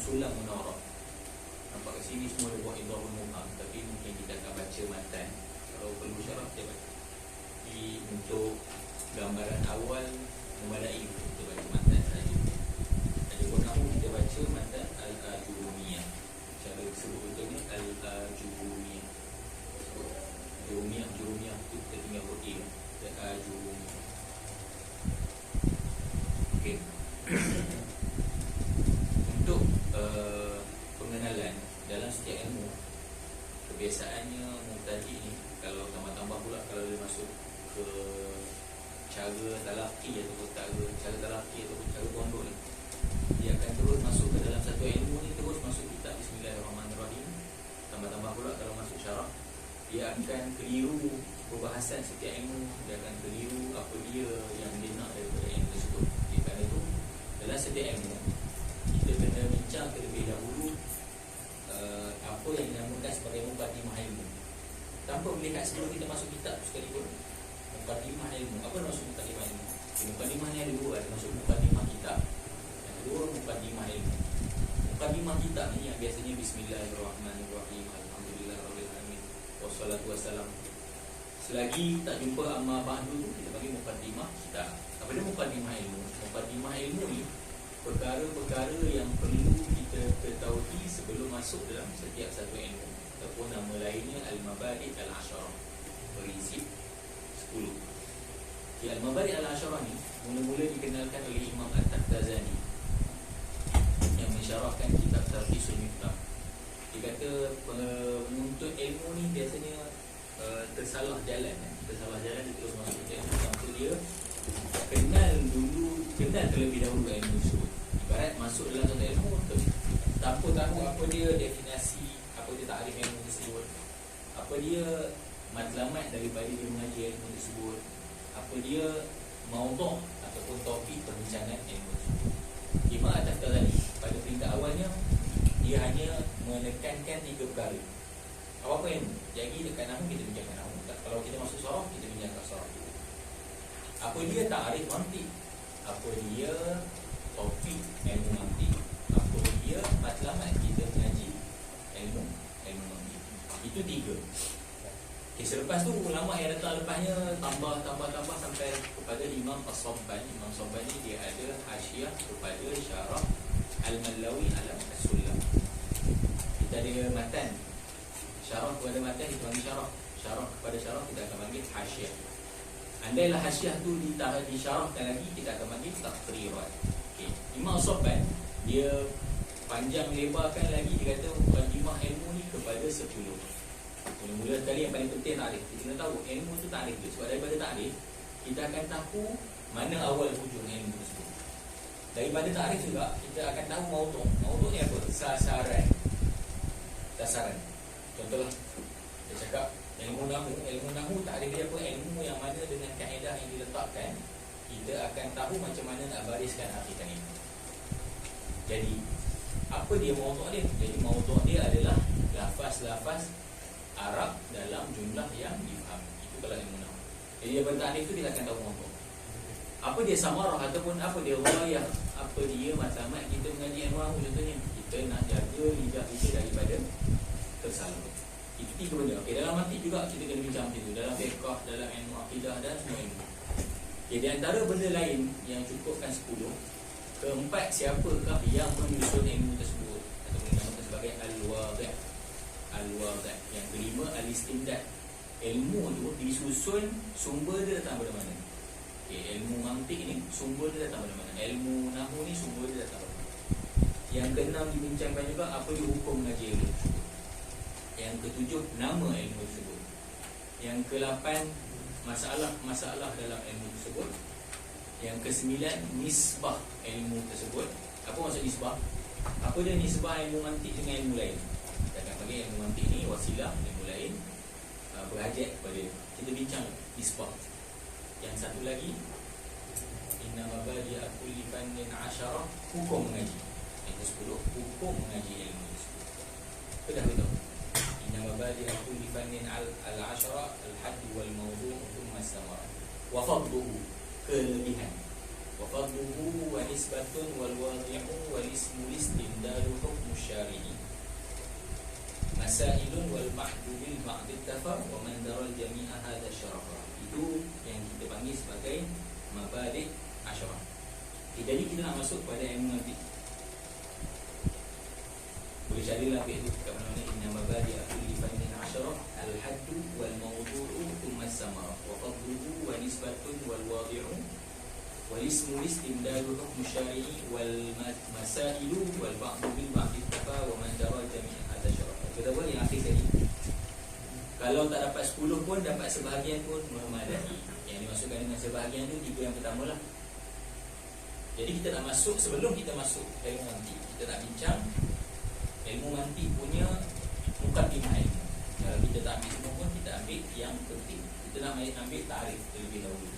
sulam munarah. Nampak kat sini semua dia buat idhahul mubham, tapi mungkin kita akan baca matan. Kalau perlu syarah kita baca. Untuk gambaran awal memadai untuk kita baca matan saja. Ada pun nahu kita baca matan al-ajurumiyah. Cara sebut betulnya al-ajurumiyah. Jurumiyah itu kita tinggal buat al-ajurumiyah. Okey. Untuk pengenalan dalam setiap ilmu, kebiasaannya mubtadi ni, kalau tambah-tambah pula kalau dia masuk ke cara talaqi ataupun cara talaqi ataupun cara pondok ni, dia akan terus masuk ke dalam satu ilmu ni, terus masuk kitab Bismillahirrahmanirrahim. Tambah-tambah pula kalau masuk syarah, dia akan keliru perbahasan setiap ilmu, dia akan keliru apa dia yang dia nak daripada ilmu tersebut. Kerana itu dalam setiap ilmu kita kena bincang terlebih dahulu apa yang dinamakan sebagai muqaddimah ilmu, tanpa melihat sebelum kita masuk kitab sekalipun. Muqaddimah ilmu, apa maksud muqaddimah ilmu? Muqaddimah ni ada dua, ada maksud muqaddimah kitab, yang kedua muqaddimah ilmu. Muqaddimah kitab ni yang biasanya Bismillahirrahmanirrahim, Alhamdulillahirabbil alamin, wassalatu wassalam. Selagi tak jumpa amma ba'du tu, kita panggil muqaddimah kitab. Apa dia muqaddimah ilmu? Muqaddimah ilmu ni perkara-perkara yang perlu kita ketahui sebelum masuk dalam setiap satu ilmu, ataupun nama lainnya al-mabadi' al-asyarah, prinsip 10. Al-mabadi' al-asyarah ni mula-mula dikenalkan oleh Imam At-Taftazani yang mensyarahkan kitab Tarhisul Miftah. Dia kata penuntut ilmu ni biasanya tersalah jalan dia terus masuk ke ilmu. Tentu dia kenal terlebih dahulu ilmu tersebut. Ibarat masuk dalam satu ilmu, tanpa tahu apa dia definisi, apa dia takrif ilmu tersebut, apa dia matlamat daripada dia mengaji ilmu tersebut, apa dia maudhu' ataupun topik perbincangan ilmu tersebut. Imam At-Taftazani pada peringkat awalnya dia hanya menekankan 3 perkara. Apa-apa ilmu, jadi dekat nahwu kita bincangkan nahwu. Kalau kita masuk saraf, kita bincangkan saraf. Apa dia takrif mantiq, apa dia topik ilmu mantiq, apa dia matlamat kita mengaji ilmu mantiq. Itu 3. Okay, selepas tu ulama yang datang lepasnya tambah sampai kepada Imam As-Sabbani. Imam Sabbani dia ada hasyiah kepada syarah Al-Mallawi ala As-Sulam. Kita ada matan, syarah kepada matan kita panggil syarah, syarah kepada syarah kita akan panggil hasyiah. Andailah hasyiah tu disyarahkan lagi, kita akan panggil taqrirat. Okay. Imam As-Sabbani dia panjang lebarkan lagi, dia kata muqaddimah ilmu ni kepada 10. Mula-mula sekali yang paling penting takrif. Kita kena tahu ilmu tu takrif tu. Sebab daripada takrif kita akan tahu mana awal hujung ilmu tersebut. Daripada takrif juga kita akan tahu maudhu'. Maudhu' ni apa? Sasaran. Contohlah kita cakap ilmu nahwu takrif dia apa? Ilmu yang mana dengan kaedah yang diletakkan, kita akan tahu macam mana nak bariskan artikan ini. Jadi apa dia maudhu' dia? Jadi maudhu' dia adalah lafaz-lafaz Arab dalam jumlah yang difahami. Itu kalau ilmu nahwu. Jadi daripada takrif tu kita akan tahu maudhu'. Apa dia samarah ataupun apa dia ghayah, apa dia matlamat kita mengaji ilmu nahwu. Contohnya kita nak jaga lidah kita daripada tersalah. Itu 3 benda. Okey, dalam mantiq juga kita kena bincang macam tu. Dalam fiqh, dalam ilmu akidah dan semua ilmu. Okey, di antara benda lain yang cukupkan 10, keempat siapakah yang menyusun ilmu tersebut ataupun dinamakan sebagai al-wadih. Al-wadih. Yang kelima al-istimdad. Ilmu tu disusun, sumber dia datang dari mana? Okey, ilmu mantiq ni sumber dia datang dari mana? Ilmu nahwu ni sumber dia datang dari mana? Yang keenam dibincangkan juga apa dia hukum mengaji ilmu tersebut. Yang ketujuh nama ilmu tersebut. Yang ke-8 masalah dalam ilmu tersebut. Yang ke-9 nisbah ilmu tersebut. Apa maksud nisbah? Apa dia nisbah ilmu mantiq dengan ilmu lain? Kita akan panggil ilmu mantiq ni wasilah, ilmu lain berhajat kepada dia. Kita bincang nisbah. Yang satu lagi inna mabadi'a kulli fannin 'asyarah, hukum mengaji. Yang ke-10 hukum mengaji ilmu tersebut. Sudah betul. Inna mabadi'a kulli fannin 'asyarah al-hadd wal mawdu' thumma as-samarah. Wa fadluhu, kelebihan. Wa fadluhu wa nisbatun wal wadi'u wal ismu listimdalu hukmu syari'i masailun wal ba'du bil ba'di tafa wa man daral jami'a hadha syarafa. Itu yang kita panggil sebagai mabadi' asyarah. Jadi kita nak masuk pada ilmu mantiq. Boleh carilah itu kat mana-mana. Inna mabadi' kulli fannin asyarah al-haddu wal mawdu'u thumma as-samara wa qadruhu wa nisbatun wal wadi'u wal ismu listimdalu hukmu syari'i wal masailu wal ba'du bil ba'di tafa wa man daral jami'a hadha syarafa. Kita boleh yang akhir tadi. Kalau tak dapat 10 pun, dapat sebahagian pun memadai. Yang dimasukkan dengan sebahagian tu 3 yang pertama lah. Jadi kita nak masuk, sebelum kita masuk ilmu mantiq, kita nak bincang ilmu mantiq punya mukaddimah ilmu. Kalau kita tak ambil semua pun, kita ambil yang penting. Kita nak ambil tarikh terlebih dahulu.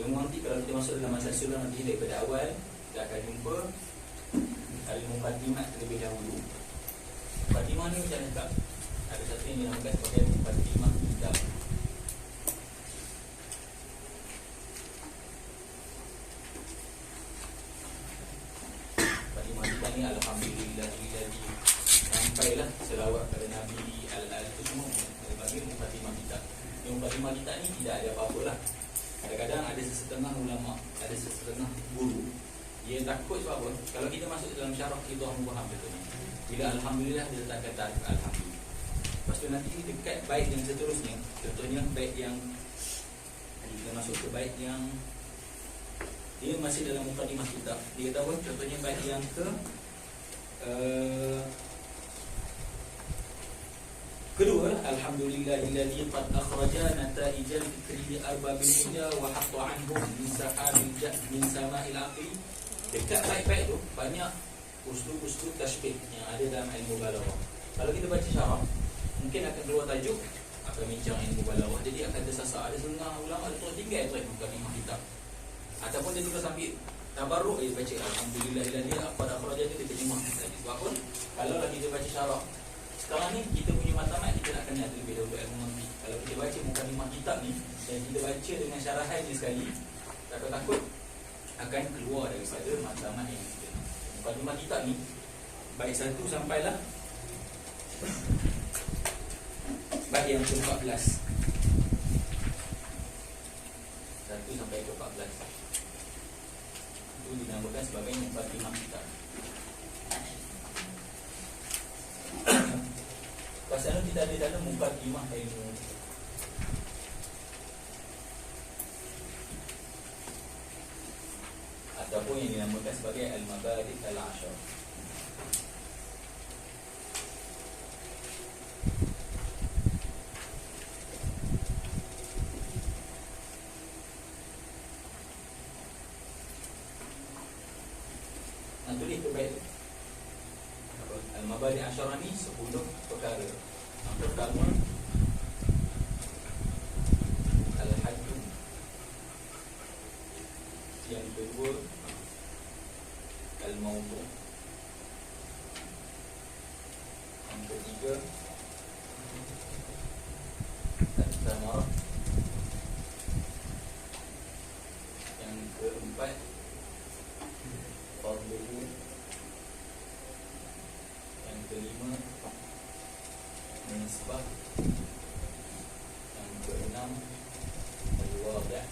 Nanti kalau kita masuk dalam masa surah nanti daripada awal kita akan jumpa al-muqaddimah terlebih dahulu. Muqaddimah ni macam lengkap. Ada satu yang dinamakan sebagai muqaddimah kitab. Muqaddimah kitab ni alhamdulillahilladzi, sampailah selawat pada Nabi al-al itu semua bagi muqaddimah kitab. Yang muqaddimah kitab ni tidak ada apa-apa lah. Kadang-kadang ada sesetengah ulama, ada sesetengah guru, dia takut sebab apa? Kalau kita masuk dalam syarah kita faham contohnya. Bila alhamdulillah dia letak kata alhamdulillah. Lepas tu nanti dekat bait yang seterusnya, contohnya bait yang kita masuk ke bait yang dia masih dalam muqaddimah kitab. Dia kata apa? Contohnya bait yang ke kedua, alhamdulillahilladzi qad akhraja nataijal fikri arbabil huda wa hatta anhum min sahabil jahl min sama'il aqli. Dekat baik-baik tu banyak uslub-uslub tashbih yang ada dalam ilmu balaghah. Kalau kita baca syarah, mungkin akan keluar tajuk akan bincang ilmu balaghah. Jadi akan tersasar. Ada setengah ulama dia tinggal tu mukadimah kitab. Ataupun dia terus ambil tabarruk dia baca alhamdulillahilladzi qad akhraja tu dia terjemah. Sebab pun kalau lagi kita baca syarah sekarang ni kita punya matlamat kita nak kenal terlebih dahulu ilmu mantiq. Kalau kita baca mukadimah kitab ni dan kita baca dengan syarahan ni sekali, takut-takut akan keluar daripada matlamat yang kita nak. Mukadimah kitab ni bait 1 sampailah bait yang ke-14. 1 sampai ke-14. Itu dinamakan sebagai mukadimah kitab. Pasal kita ada dalam muqaddimah ilmu. Ataupun yang dinamakan sebagai al-mabadi' al-ashar. Tulis tu baik. Al-mabadi' al-ashar ni 10 perkara. Yang pertama al-haddu. Yang kedua al-mawdu'. Yang ketiga al-thamarah. Yang keempat fadluhu. Yang kelima nisbah. Yang keenam al-wadi'.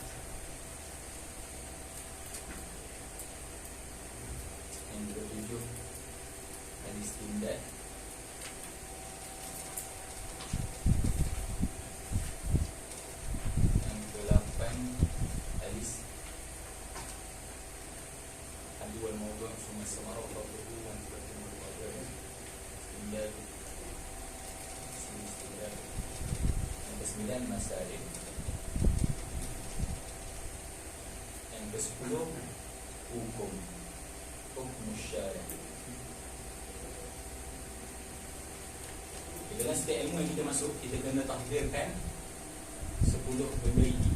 wal mawdu' summa samara wa fadluhu wa anfatuhu wa fadluhu istindad yang ke-9 masalih, yang ke-10 hukum syar'i. Dalam setiap ilmu yang kita masuk, kita kena tahdirkan 10 benda ini.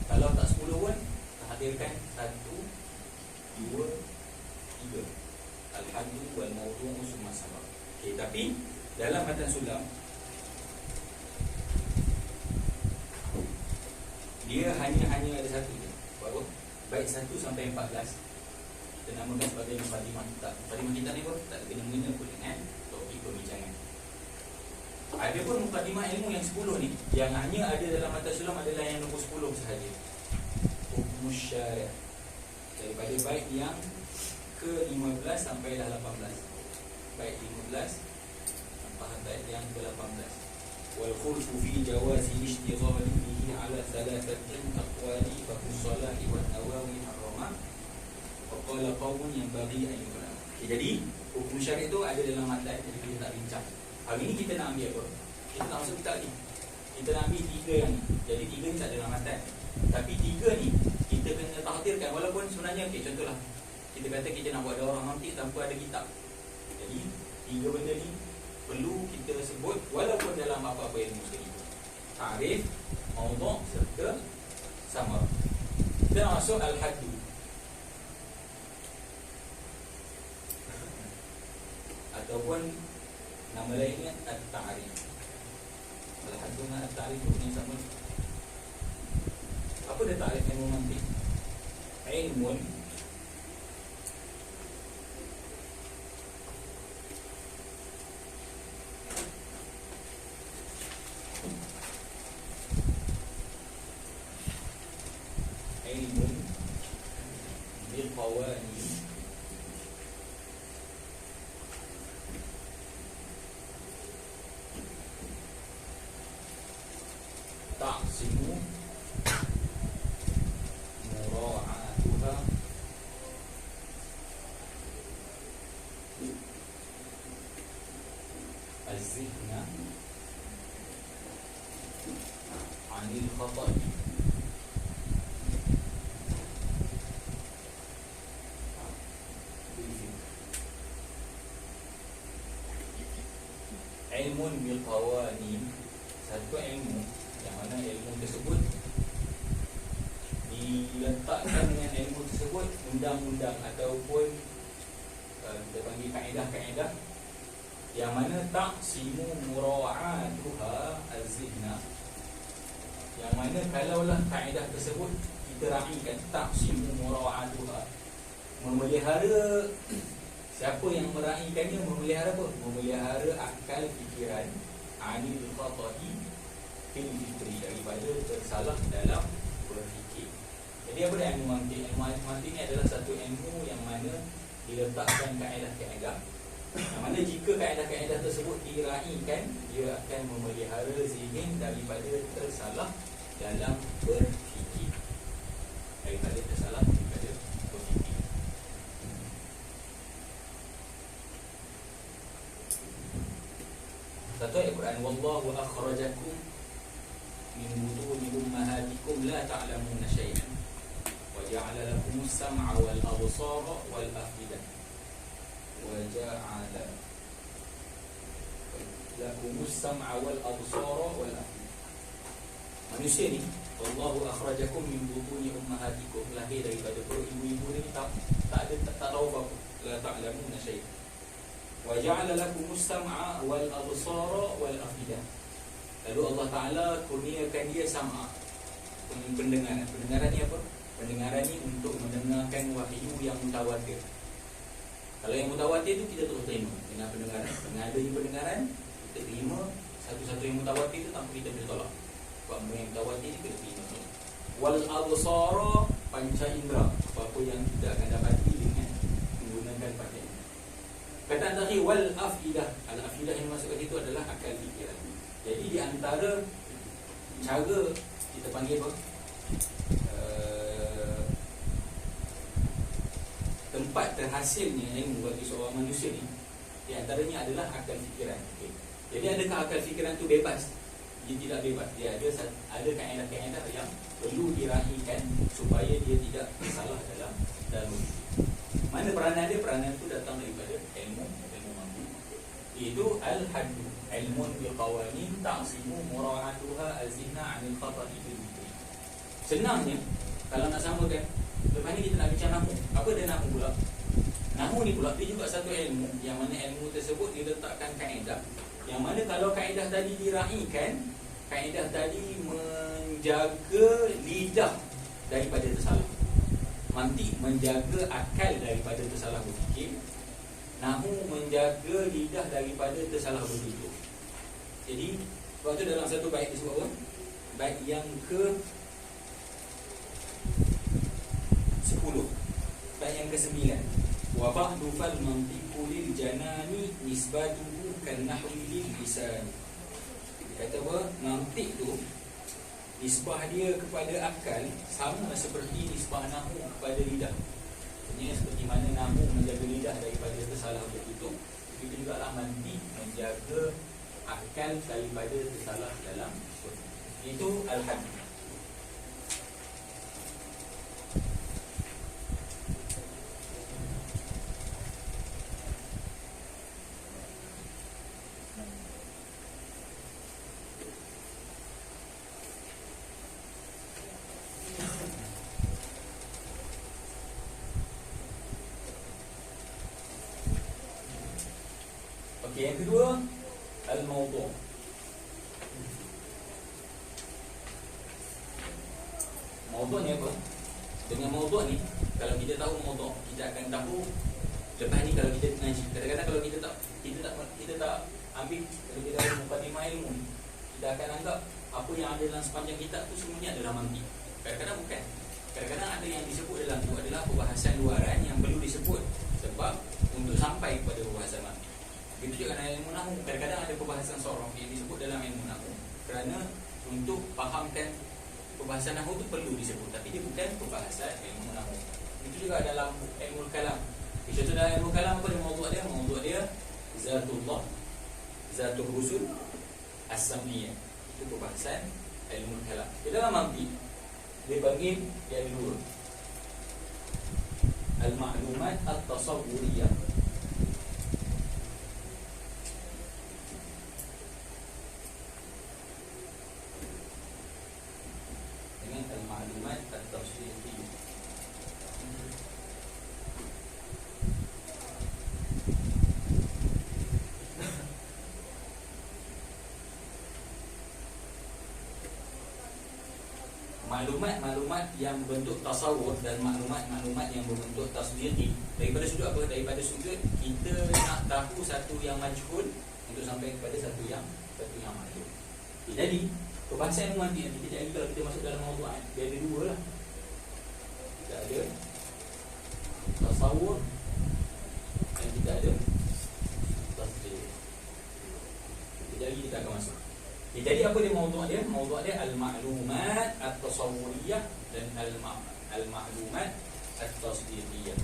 Kalau tak 10 pun, tahdirkan 1, 2, 3. Al-haddu wal mawdu'u summa sabab. Okay, tapi dalam matan sulam, dia hanya ada satu je. Berapa? Baik 1 sampai 14 kita namakan sebagai mukadimah kitab. Mukadimah kitab ni pun tak kena-mengena pun dengan topik perbincangan. Ada pun mukadimah ilmu yang 10 ni, yang hanya ada dalam matan sulam adalah yang nombor 10 sahaja. Hukum syar'i, daripada bait yang ke-15 sampai dah 18. Bait 15 sampai yang ke-18. Wal khulfu fi jawazi ishtighali bihi ala thalathatin aqwali fa fi salahi wa nawawi harama wa qala qawmun yang bagi ayulah. Jadi hukum syar'i itu ada dalam matan, jadi kita tak bincang. Hari ni kita nak ambil apa? Kita tak masuk kitab ni. Kita nak ambil 3 yang ni. Jadi 3 ni tak ada dalam matan. Tapi 3 ni kita kena tahdirkan, walaupun sebenarnya contohlah kita kata kita nak buat daurah mantiq tanpa ada kitab. Jadi 3 benda ni perlu kita sebut walaupun dalam apa-apa ilmu sekali. Ta'rif, mawdu' serta samar. Kita nak masuk al-haddu. Ataupun nama lainnya at-ta'rif. Al-haddu dengan at-ta'rif punya sama. Apa dia ta'rif ilmu mantiq? Ilmun bil qawanin ta'simu mura'atuha az-zihna 'anil khata'i. Ilmun bil qawanin, satu ilmu yang mana ilmu tersebut diletakkan dengan ilmu tersebut undang-undang ataupun kita panggil kaedah-kaedah yang mana taqsimu mura'atuha az-zihna, yang mana kalaulah kaedah tersebut kita raikan, taqsimu mura'atuha, memelihara. Siapa yang meraihkannya memelihara apa? Memelihara akal fikiran anil khata'i fil fikri, daripada tersalah dalam berfikir. Jadi apa dia ilmu mantiq? Ilmu mantiq ni adalah satu ilmu yang mana diletakkan kaedah-kaedah, yang mana jika kaedah-kaedah tersebut diraihkan, dia akan memelihara zihin daripada tersalah dalam berfikir. Daripada tersalah daripada berfikir. Satu ayat Quran, wallahu akhrajakum min butuni ummahatikum la ta'lamuna syai'an wa ja'ala lakumus sam'a wal absara wal afidah wa ja'ala lakumus sam'a wal absara wal afidah. Manusia ni, wallahu akhrajakum min butuni ummahatikum, lahir daripada perut ibu-ibu ni, tak tahu apa-apa, la ta'lamuna syai'an. Wa ja'ala lakumus sam'a wal absara wal afidah. Lalu Allah Ta'ala kurniakan dia sam'a, pendengaran. Pendengaran ni apa? Pendengaran ni untuk mendengarkan wahyu yang mutawatir. Kalau yang mutawatir tu kita terus terima dengan pendengaran. Dengan adanya pendengaran, kita terima satu-satu yang mutawatir tu tanpa kita boleh tolak. Apa yang mutawatir ni kita terima. Wal absara, panca indera, apa-apa yang kita akan dapati dengan menggunakan panca indera. Kata tadi wal afidah, al-afidah yang masuk ke situ adalah akal fikiran. Jadi di antara cara kita panggil apa? tempat terhasilnya ilmu bagi seorang manusia ni, di antaranya adalah akal fikiran. Okay. Jadi adakah akal fikiran tu bebas? Dia tidak bebas. Dia ada kaedah-kaedah yang perlu diraihkan supaya dia tidak salah dalam berfikir. Mana peranan dia? Peranan tu datang daripada ilmu mampu. Itu al-haddu, ilmun bil qawanin ta'simu mura'atuha az-zihna 'anil khata'i bil fikri. Senangnya kalau nak samakan, lepas ni kita nak bincang nahu. Apa dia nahu pula? Nahu ni pula dia juga satu ilmu, yang mana ilmu tersebut diletakkan kaedah. Yang mana kalau kaedah tadi diraihkan, kaedah tadi menjaga lidah daripada tersalah. Mantik menjaga akal daripada tersalah berfikir. Nahu menjaga lidah daripada tersalah bertutur. Jadi waktu dalam satu bait disebut apa? Bait yang ke 10, bait yang ke-9. Wa ba'du fal mantiqu lil janani nisbatuhu kan nahwi lil lisan. Dia kata apa? Mantik tu nisbah dia kepada akal sama seperti nisbah nahu kepada lidah. Maksudnya seperti mana nahu menjaga lidah daripada tersalah bertutur, begitu juga lah mantik menjaga akal daripada tersalah dalam bertutur. Itu al-hadd. Okey, yang kedua al-mawdu'. Mawdu' ni apa? Dengan mawdu' ni, kalau kita tahu mawdu', kita akan tahu lepas ni kalau kita ngaji. Kadang-kadang kalau kita tak ambil, kalau kita ada mukadimah ilmu, kita akan anggap apa yang ada dalam sepanjang kitab tu semuanya adalah mantik. Kadang-kadang bukan. Kadang-kadang ada yang disebut dalam tu adalah perbahasan luaran yang perlu disebut sebab untuk sampai kepada perbahasan mantik. Begitu juga dalam ilmu nahu, kadang-kadang ada perbahasan sorong yang disebut dalam ilmu nahu kerana untuk fahamkan perbahasan nahu itu perlu disebut, tapi dia bukan perbahasan ilmu nahu. Begitu juga dalam ilmu kalam. Contoh dalam ilmu kalam apa dia mawdu' dia? Mawdu' dia zatullah, zatul rusul, as-sam'iyah. Itu perbahasan ilmu kalam. Di dalam mantik dia bagi dia ada dua. Al-ma'lumat at-tasawwuriyah. Al-ma'lumat at-tafsiriyah. Maklumat-maklumat yang berbentuk tasawur dan maklumat-maklumat yang berbentuk tasdiri. Daripada sudut apa? Daripada sudut kita nak tahu satu yang majhul untuk sampai kepada satu yang maklum. Jadi perbahasan ilmu mantik nanti kejap lagi kalau kita masuk dalam mawdu' dia ada dua lah. Kita ada tasawur dan kita ada tasdiri. Kejap lagi kita akan masuk. Jadi apa dia mawdu' dia? Mawdu' dia al-ma'lumat at-tasawwuriyah dan al-ma'lumat at-tasdiriyah.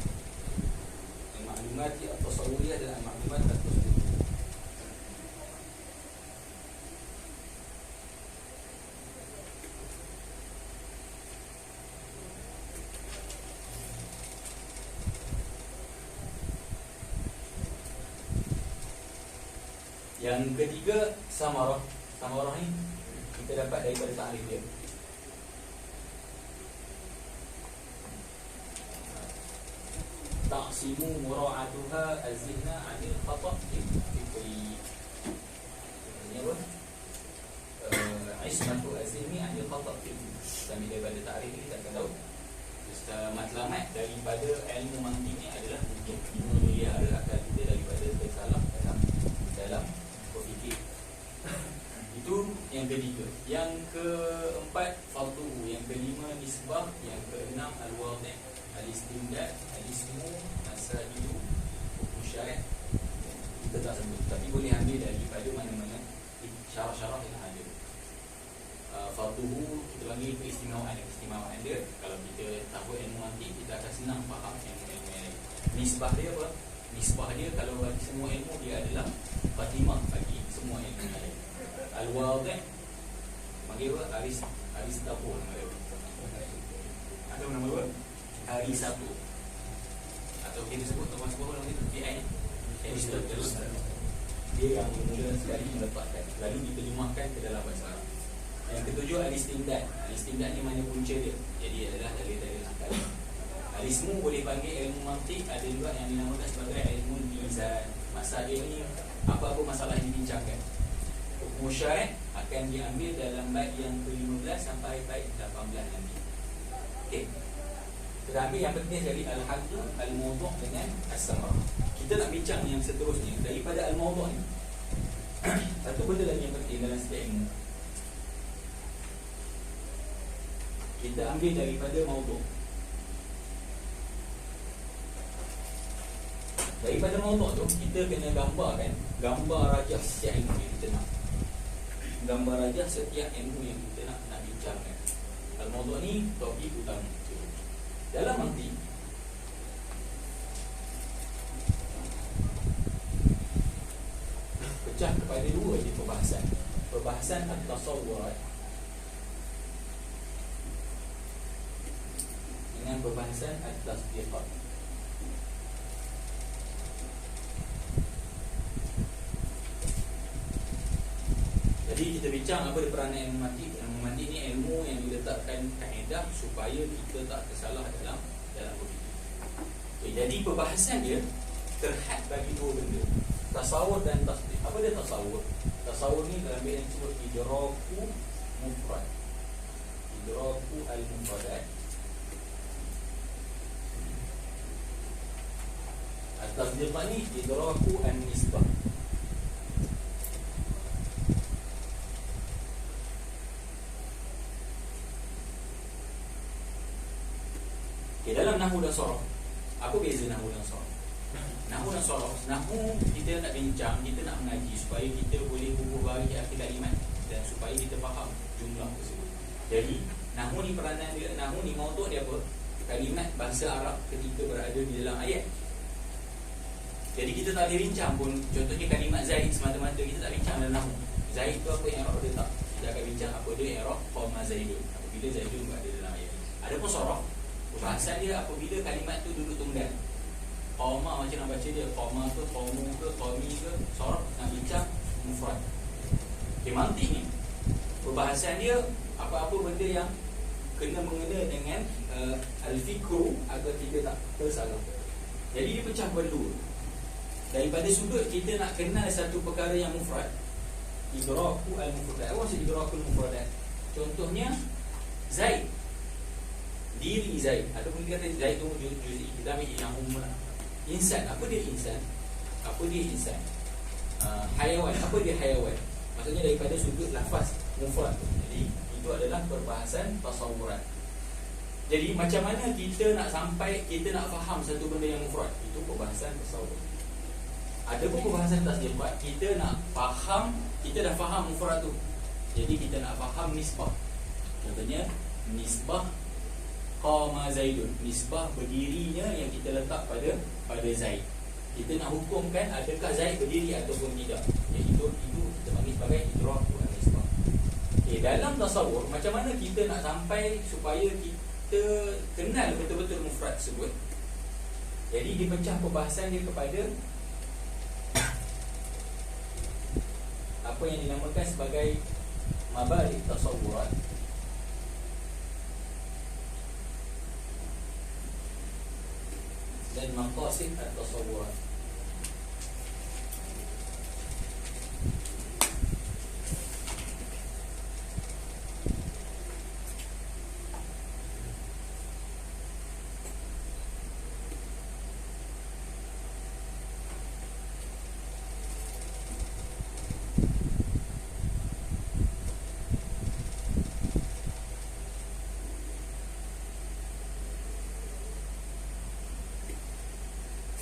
Al-ma'lumat at-tasawwuriyah dan al-ma'lumat at-tasdiriyah. Yang ketiga samarah. Samarah ni kita dapat daripada ta'rif dia. Ta'simu mura'atuha az-zihna 'anil khata' fikri. Ini apa? Ismatu az-zihni 'anil khata' fikri. Kami daripada ta'rif ini kita akan tahu secara matlamat daripada ilmu mantik ni adalah untuk memelihara akal kita daripada tersalah dalam berfikir. Itu yang ketiga. Yang keempat farduhu, yang kelima nisbah, yang keenam al-wadih, al-istimdad, al-ismu, al-sadidu, hukum syarah. Kita tak sebut, tapi boleh ambil daripada mana-mana syarah-syarah yang ada. Farduhu kita panggil keistimewaan dia. Kalau kita tahu ilmu mantik, kita akan senang faham ilmu yang lain. Nisbah dia apa? Nisbah dia kalau bagi semua ilmu dia adalah Fatimah bagi semua ilmu lain. Al-Wadih panggil apa? Aristotle nama dia. Ada nama apa? Aristotle. Atau kita sebut nama nama itu PI Aristotle. Dia yang mula sekali melepaskan, lalu diterjemahkan ke dalam bahasa Arab. Yang ketujuh Al-Istimdad. Al-Istimdad ni mana punca dia? Jadi adalah dalil-dalil akal. Al-Ismu boleh panggil ilmu mantik, ada juga yang dinamakan sebagai ilmu mizan. Masalah dia ni apa-apa masalah yang dibincangkan. Hukum syar'i akan diambil dalam bait yang ke-15 sampai bait 18 nanti. Okey. Kita ambil yang penting dari al-haddu, al-mawdu' dengan as-samar. Kita nak bincang yang seterusnya daripada al-mawdu' ni. Satu benda lagi yang penting dalam setiap ilmu. Kita ambil daripada mawdu'. Daripada mawdu' tu kita kena gambarkan gambar rajah setiap ilmu yang kita nak. Gambar rajah setiap ilmu yang kita nak bincangkan. Al-mawdu' ni topik utama. Dalam arti pecah kepada dua je perbahasan. Perbahasan at-tasawwurat dengan perbahasan at-tasdiqat. Jadi kita bincang apa peranan ilmu mantik. Ilmu mantik ni ilmu yang diletakkan kaedah supaya kita tak tersalah dalam berfikir. Okay, jadi perbahasan dia terhad bagi dua benda, tasawur dan tasdiq. Apa dia tasawur? Tasawur ni dalam bahasa yang disebut idraku mufrad. Idraku al-mufradat. At-tasdiq ni idraku an-nisbah. Okay, dalam nahwu dan sorof, apa beza nahwu dan sorof? Nahwu dan sorof, nahwu kita nak bincang, kita nak mengaji supaya kita boleh bubuh bagi akhir kalimat dan supaya kita faham jumlah tersebut. Jadi nahwu ni peranan dia, nahwu ni mawdu' dia apa? Kalimat bahasa Arab ketika berada di dalam ayat. Jadi kita tak boleh bincang pun. Contohnya kalimat Zaid semata-mata kita tak bincang dalam nahwu. Zaid tu apa yang Arab dia tak? Kita akan bincang apa dia yang Arab qama Zaidun. Apabila Zaidun berada dalam ayat. Adapun sorof, bahasa dia apabila kalimat tu duduk tunggal. Qama macam nak baca dia, qama ke, qamu ke, qami ke, sorof nak bincang mufrad. Okay, mantik ni perbahasan dia apa-apa benda yang kena mengena dengan al-fikru agar kita tak tersalah. Jadi dia pecah berdua. Daripada sudut kita nak kenal satu perkara yang mufrad, idraku al-mufradat. Apa maksud idrakul mufradat? Contohnya Zaid, diri Zaid. Ataupun dia kata Zaid tu juz'i. Kita ambil yang umum. Insan, apa dia insan? Apa dia insan? Hayawan, apa dia hayawan? Maksudnya daripada sudut lafaz mufrad. Jadi itu adalah perbahasan tasawurat. Jadi macam mana kita nak sampai, kita nak faham satu benda yang mufrad? Itu perbahasan tasawur. Ada pun perbahasan tasdiqat, kita nak faham, kita dah faham mufrad tu. Jadi kita nak faham nisbah. Contohnya nisbah qama Zaidun, nisbah berdirinya yang kita letak pada Zaid. Kita nak hukumkan adakah Zaid berdiri ataupun tidak. Iaitu itu kita panggil sebagai idrak al-nisbah. Okay, dalam tasawur macam mana kita nak sampai supaya kita kenal betul-betul mufrad tersebut. Jadi dipecah perbahasan dia kepada apa yang dinamakan sebagai mabadi tasawurat dan maqasid at-tasawurat.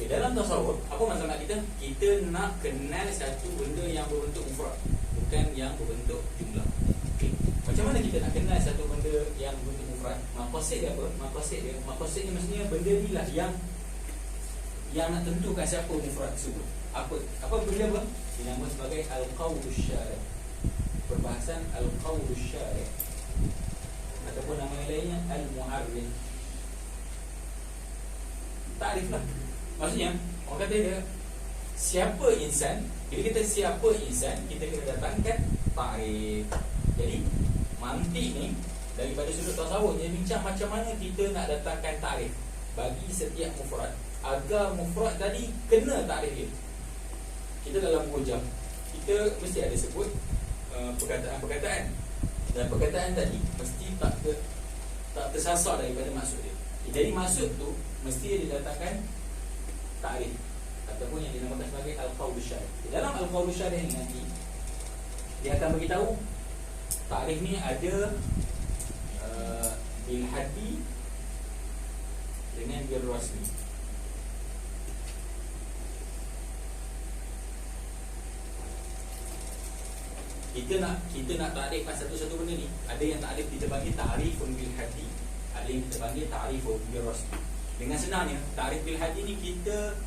Dalam tasawuf, apa masalah kita? Kita nak kenal satu benda yang berbentuk mufrad, bukan yang berbentuk jumlah. Okay. Macam mana kita nak kenal satu benda yang berbentuk mufrad? Maqasid dia apa? Maqasid dia maksudnya benda ni lah yang nak tentukan siapa mufrad tersebut. Apa benda apa? Dinamakan sebagai al-qaulus syari'. Perbahasan al-qaulus syari', ataupun nama lainnya al-mu'arrif. Takrif lah. Maksudnya orang kata dia siapa insan. Bila kita siapa insan, kita kena datangkan takrif. Jadi mantik ni daripada sudut tasawuf, dia bincang macam mana kita nak datangkan takrif bagi setiap mufrad, agar mufrad tadi kena takrif dia. Kita dalam hujah, kita mesti ada sebut perkataan-perkataan, dan perkataan tadi mesti tak tersasar daripada maksud dia. Jadi maksud tu mesti didatangkan takrif, ataupun yang dinamakan sebagai al-qaulus syari'. Dalam al-qaulus syari' ni nanti dia akan beritahu takrif ni ada bil haddi dengan bil rasmi. Kita nak takrifkan satu-satu benda ni. Ada yang takrif kita panggil ta'rifun bil haddi, ada yang kita panggil ta'rifun bil rasmi. Dengan senangnya, ta'rif bil haddi ni kita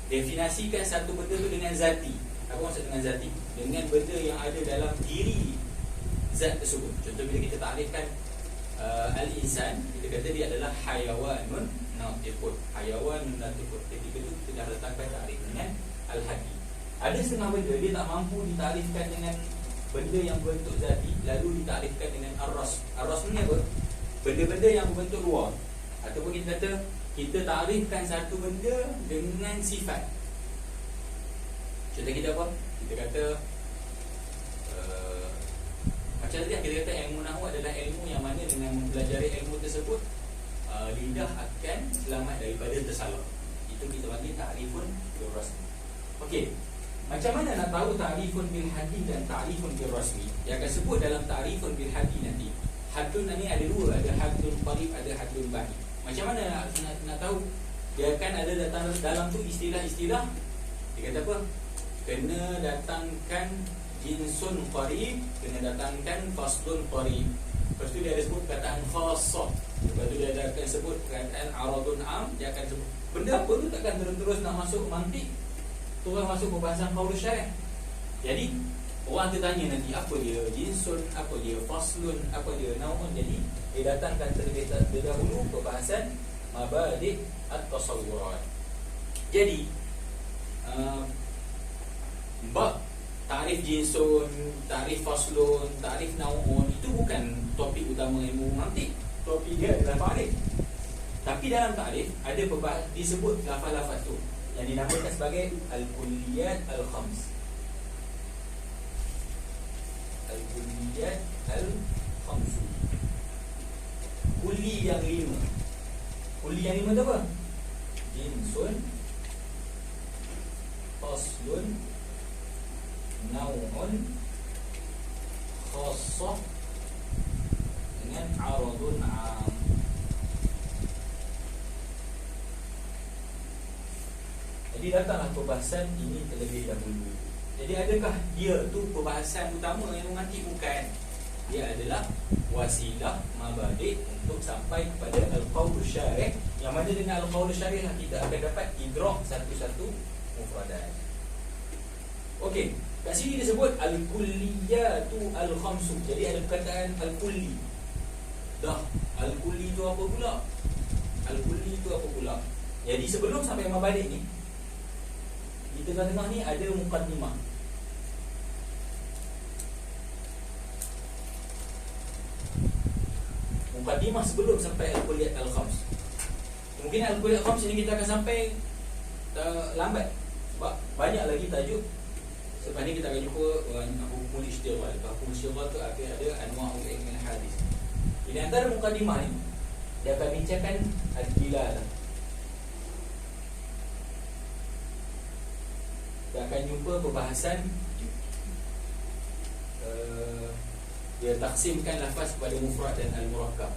definisikan satu benda tu dengan zati. Apa maksud dengan zati? Dengan benda yang ada dalam diri zat tersebut. Contoh bila kita takrifkan al-insan, kita kata dia adalah hayawanun natiqun. Hayawanun natiqun. Ketika itu kita dah letakkan takrif dengan al-haddi. Ada setengah benda dia tak mampu ditakrifkan dengan benda yang berbentuk zati, lalu ditakrifkan dengan ar-rasm. Ar-rasm ni apa? Benda-benda yang berbentuk luar. Ataupun kita kata kita takrifkan satu benda dengan sifat. Contoh kita apa? Kita kata macam tadi kita kata ilmu nahwu adalah ilmu yang mana dengan mempelajari ilmu tersebut lidah akan selamat daripada tersalah. Itu kita panggil ta'rifun bil rasmi. Okey. Macam mana nak tahu ta'rifun bil haddi dan ta'rifun bil rasmi? Yang akan sebut dalam ta'rifun bil haddi nanti. Haddun ni ada dua, ada haddun qarib, ada haddun ba'id. Macam mana nak tahu? Dia akan ada datang dalam tu istilah-istilah. Dia kata apa? Kena datangkan jinsun qarib, kena datangkan faslun qarib. Lepas tu dia ada sebut perkataan khassah. Lepas tu dia akan sebut perkataan aradun am. Dia akan sebut benda apa tu takkan terus-terus nak masuk mantik, terus masuk pembahasan qaulus syari'. Jadi orang tertanya nanti apa dia jinsun, apa dia faslun, apa dia nau'un. Jadi dia datangkan terlebih dahulu pembahasan mabadi' at-tasawwurat. Jadi bab ta'rif jinsun, ta'rif faslun, ta'rif nau'un itu bukan topik utama ilmu mantik. Topik dia adalah ta'rif. Tapi dalam ta'rif ada disebut lafaz-lafaz tu yang dinamakan sebagai al-kulliyat al-khams. Al-kulliyat al-khams. Kulli yang 5. Kulli yang 5 tu apa? Jinsun, faslun, nau'un, khassah dengan aradun am. Jadi datanglah perbahasan ini terlebih dahulu. Jadi adakah dia tu perbahasan utama yang menganti? Bukan. Dia adalah wasilah mabadi' untuk sampai kepada al-qaulus syari', yang mana dengan al-qaulus syari' lah kita akan dapat idrak satu-satu mufradat. Okey, kat sini disebut al-kulliyatu al-khamsu. Jadi ada perkataan al-kulli. Dah, al-kulli tu apa pula? Al-kulli tu apa pula? Jadi sebelum sampai mabadi' ni, di tengah-tengah ni ada muqaddimah. Muqaddimah sebelum sampai al-kulliyat al-khams. Kemungkinan al-kulliyat al-khams ini kita akan sampai lambat, sebab banyak lagi tajuk. Selepas ni kita akan jumpa hukum istighfar. Hukum istighfar tu akan ada anwa'ul ilmi al-hadis. Di antara muqaddimah ni dia akan bincangkan ad-dilalah. Kita akan jumpa perbahasan dia taksimkan lafaz kepada mufrad dan al-murakkab.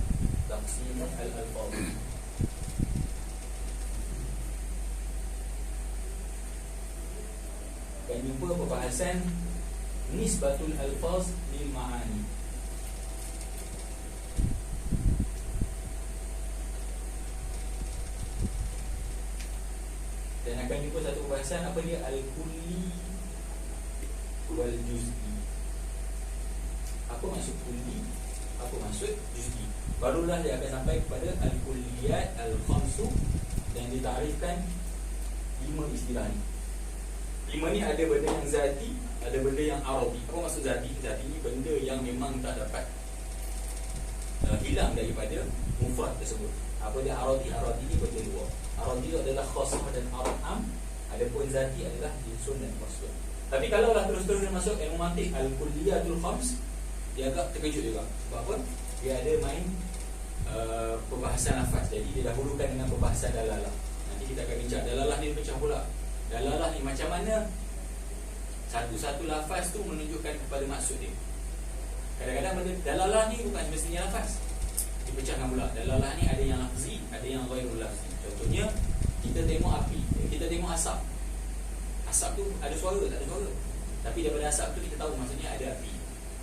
Taksim al-alfaz. Akan jumpa perbahasan nisbatul alfaz lil ma'ani. Dan akan jumpa satu perbahasan apa dia, al-kulli wal juz'i. Apa maksud kulli, apa maksud juz'i. Barulah dia akan sampai kepada al-kulliyat al-khamsu, dan ditarifkan 5 istilah ni. 5 ni ada benda yang zati, ada benda yang aradi. Apa maksud zati? Zati ni benda yang memang tak dapat hilang daripada mufrad tersebut. Apa dia aradi? Aradi ni benda luar. Aradi itu adalah khasah dan am. Adapun zati adalah jinsun dan khasah. Tapi kalau lah terus-terus masuk ilmu mantik al-kulliyatul khams, dia agak terkejut juga. Sebab apa? Dia ada main perbahasan lafaz. Jadi dia dahulukan dengan perbahasan dalalah. Nanti kita akan bincang dalalah ni pecah pula. Dalalah ni macam mana satu-satu lafaz tu menunjukkan kepada maksud dia. Kadang-kadang benda dalalah ni bukan semestinya lafaz. Dipecahkan pula. Dalalah ni ada yang lafzi, ada yang ghairul lafzi. Contohnya, kita tengok api, kita tengok asap. Asap tu ada suara, tak ada suara. Tapi daripada asap tu kita tahu maksudnya ada api.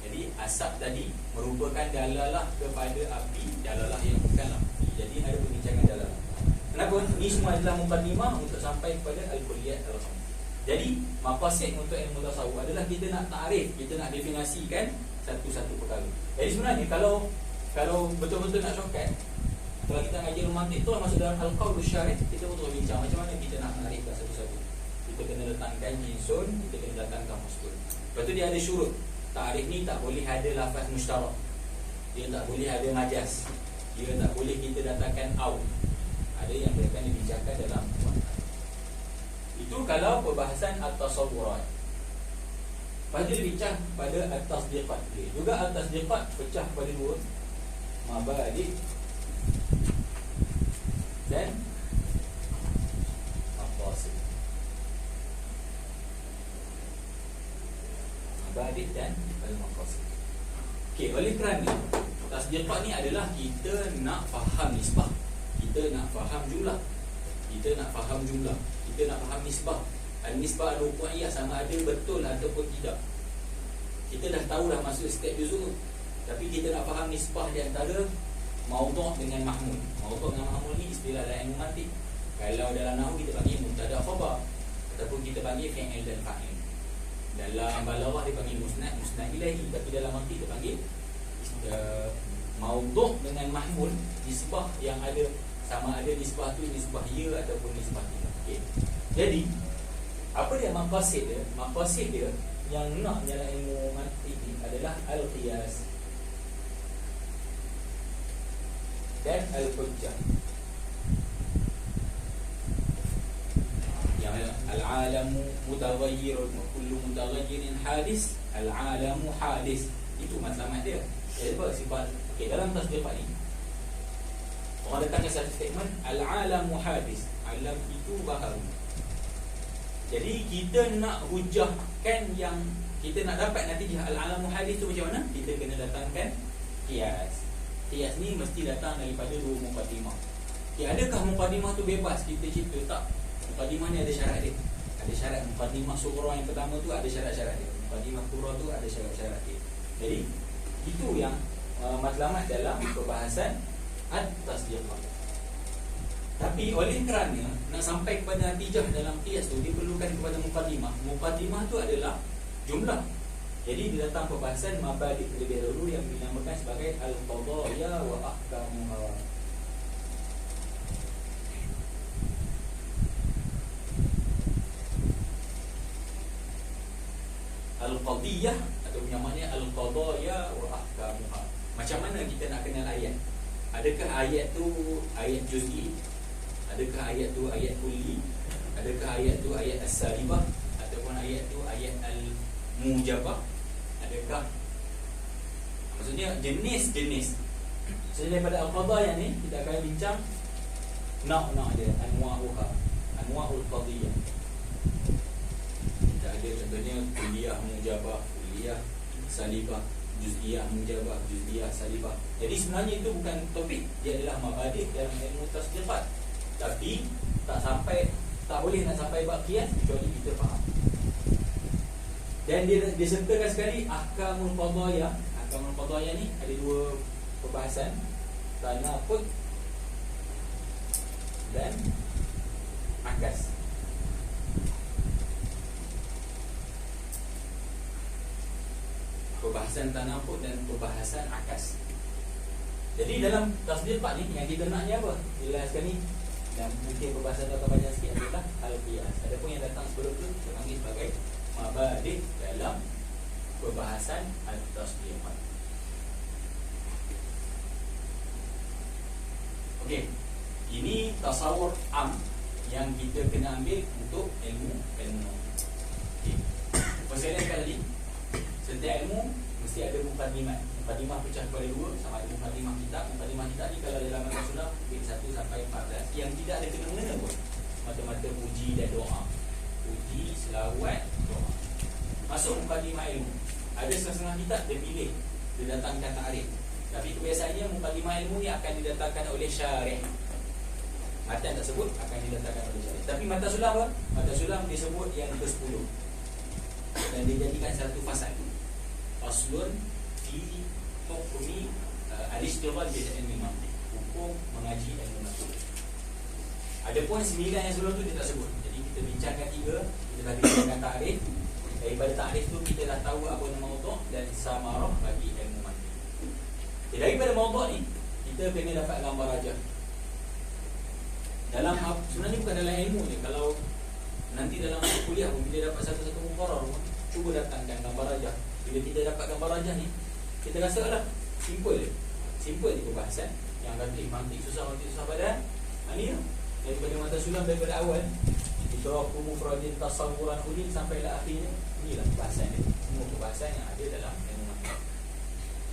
Jadi asap tadi merupakan dalalah kepada api, dalalah yang bukan lafzi. Jadi ada perbincangan dalalah. Kenapa? Ini semua adalah muqaddimah untuk sampai kepada al-kulliyat al-khams. Jadi maqasid untuk ilmu tasawuf adalah kita nak takrif, kita nak definisikan satu-satu perkara. Jadi sebenarnya kalau betul-betul nak shortcut, kalau kita ngaji romantik tu masuk dalam al-qaulus syarih, kita betul bincang macam mana kita nak takrifkan satu-satu. Kita kena letakkan jinsun, kita kena letakkan masdar. Lepas tu dia ada syurut. Takrif ni tak boleh ada lafaz mushtarak. Dia tak boleh ada majaz. Dia tak boleh kita datangkan au. Ada yang akan dibincangkan dalam itu kalau perbahasan at-tasawurat. Lepas tu dia bincang pada at-tasdiqat. Juga at-tasdiqat pecah pada dua, mabadi dan maqasid. Mabadi dan al-maqasid. Okey, oleh kerana tasdiqat ni adalah kita nak faham nisbah, kita nak faham jumlah, kita nak faham nisbah. Al-nisbah al-wuqu'iyah sama ada betul ataupun tidak. Kita dah tahu dah masuk step juzuk, tapi kita nak faham nisbah di antara maudhu' dengan mahmul. Maudhu' dengan mahmul ni istilah dalam ilmu mantik. Kalau dalam nahwu kita panggil mubtada khabar, ataupun kita panggil fi'il dan fa'il. Dalam balaghah dia panggil musnad ilaihi, tapi dalam mantik dia panggil maudhu' dengan mahmul, nisbah yang ada sama ada nisbah tu nisbah ya ataupun nisbah tidak. Okey. Jadi apa dia maqasid dia? Maqasid dia yang nak dalam ilmu mantik ni adalah al-qiyas dan al-hujjah. Yang al-alamu mutaghayyirun wa kullu mutaghayyirin hadis, al-alamu hadis. Itu matlamat dia. Jadi apa sifat? Okey, dalam tasdiqat ni orang letakkan satu statement, al-alamu hadis. Alam itu baharu. Jadi kita nak hujahkan yang kita nak dapat natijah al-alamu hadis tu macam mana? Kita kena datangkan qiyas. Qiyas ni mesti datang daripada dua muqaddimah. Okay, adakah muqaddimah tu bebas kita cipta? Tak. Muqaddimah ni ada syarat dia. Ada syarat. Muqaddimah sughra yang pertama tu ada syarat-syarat dia. Muqaddimah kubra tu ada syarat-syarat dia. Jadi itu yang matlamat dalam perbahasan at-tasdiqah. Tapi oleh kerana nak sampai kepada natijah dalam qiyas tu diperlukan kepada muqaddimah. Muqaddimah tu adalah jumlah. Jadi dia datang perbahasan mabadi terlebih dahulu yang dinamakan sebagai al-qadaya wa ahkamuha. Al-qadiyah atau namanya al-qadaya wa ahkamuha. Macam mana kita nak kenal ayat? Adakah ayat tu ayat juz'i? Adakah ayat tu ayat kulli? Adakah ayat tu ayat as-salibah? Ataupun ayat tu ayat al-mujabah? Adakah? Maksudnya jenis-jenis. So daripada al-qadaya ni kita akan bincang nak dia anwa'uha, anwa'ul qadiyah. Kita ada contohnya kulliyah mujabah, kulliyah salibah, juz'iyah mujabah, juz'iyah salibah. Jadi sebenarnya itu bukan topik, dia adalah mabadi' dalam ilmu tasdiqat. Tapi tak boleh nak sampai bab qiyas kecuali kita faham. Dan dia disertakan sekali ahkamul qadaya. Ahkamul qadaya ni ada dua perbahasan, tanaqud dan akas. perbahasan tanafut dan perbahasan akas. Jadi dalam tasdid 4 ni yang kita nak ni apa? Jelaskan ni. Dan mungkin perbahasan tu akan banyak sikit adalah al-qiyas. Adapun yang datang sebelum tu kita panggil sebagai mabadi' dalam perbahasan at-tasdid 4. Okey. Ini tasawur am yang kita kena ambil untuk ilmu. Okey. Persoalan kali setiap ilmu mesti ada mukadimah. Mukadimah pecah kepada dua, sama ada mukadimah kitab. Mukadimah kitab ni kalau dalam mata sunnah 1 sampai 14 yang tidak ada kena-mengena pun. Mata-mata puji dan doa. Puji, selawat, doa. Masuk mukadimah ilmu. Ada setengah kitab dia pilih, dia datangkan ta'rif. Tapi kebiasaannya mukadimah ilmu ni akan didatangkan oleh syarih. Matan tersebut akan didatangkan oleh syarih. Tapi mata sulam apa? Mata sulam disebut yang ke-10. Dan dijadikan satu fasal. Faslun fi hukmi al-ishtighal bil ilmi al-mantiq. Hukum mengaji ilmu mantiq. Adapun 9 yang sebelum tu dia tak sebut. Jadi kita bincangkan 3, kita dah bincangkan ta'rif. Daripada ta'rif tu kita dah tahu apa nama maudhu' dan samarah bagi ilmu mantiq. Jadi daripada maudhu' ni kita kena dapat gambar rajah. Dalam sebenarnya bukan dalam ilmu ni, kalau nanti dalam kuliah pun bila dapat satu-satu muqarrar, cuba datangkan gambar rajah. Bila kita dapat gambar rajah ni, kita rasa lah simple je perbahasan. Yang kata mantik susah badan. Ini lah daripada mata sulam daripada awal kita mufradin tasawuran ulil sampai lah akhirnya. Inilah perbahasan dia. Semua perbahasan yang ada dalam ilmu mantik.